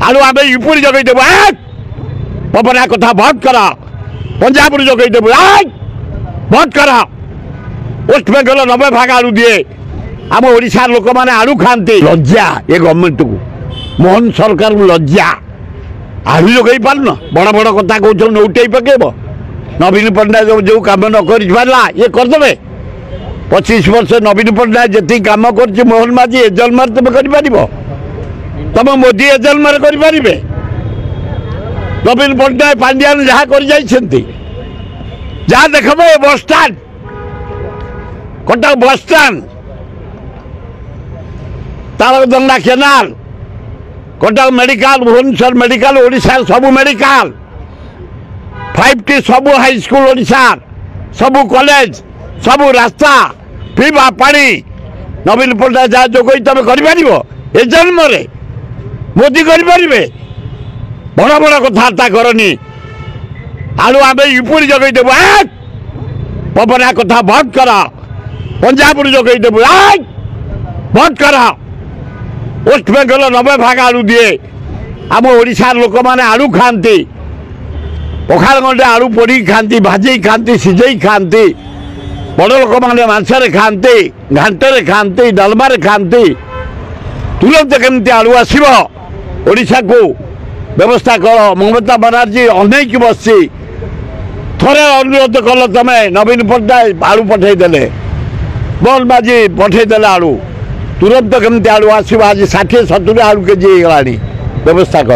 आलू आम यूपी जगह देव पपना कथा बंद कर पंजाब जगह देव बंद कर वेस्ट बेंगल 90 भाग आलू दिए आम ओडिशा लोक मैंने आलू खाते लज्जा ये गवर्नमेंट को मोहन सरकार लज्जा आलू जगह पार बड़ बड़ कथा कौन नौटे पकेब नवीन पट्टनायक जो कम न करला ये करदे 25 वर्ष नवीन पट्टनायक जी कम कर मोहन माझी ए जन्म तुम कर तुम मोदी ए जन्म कर नवीन पट्टनायक पांड्यान जहाँ कर जहाँ देख बस stand Cuttack bus stand Tarakdanda canal Cuttack medical Bhubaneswar medical Odisha सबू मेडिकल 5टी सबू हाई स्कूल ओडिशा सबू कॉलेज सबू रास्ता पीवा पानी नवीन पट्टनायक जहाँ जो तुम कर जन्म मोदी करें बड़ बड़ कथबार्ता करनी आलू आम यूपी जगह देव पपना कथा बंद कर पंजाब जगह देव बंद कर वेस्ट बेंगल 90 भाग आलू दिए आम ओडिशा लोक मैंने आलू खाती पखाल गंडे आलू पोड़ी खाती भाजी खाती सिझे खाती बड़ लोक मैंने मांसरे खाती घाटे खाती डालमारे खाती तुरंत केमती आलू आसब ओडिशा को व्यवस्था कर ममता बनर्जी अनेक बसी थोड़े अनुरोध कल तुम नवीन पट्टनायक आलू पठेदेले मोहन माझी पठेदेले आलू तुरंत केमती आलू आसब आज 60-70 आलू केजी व्यवस्था कर।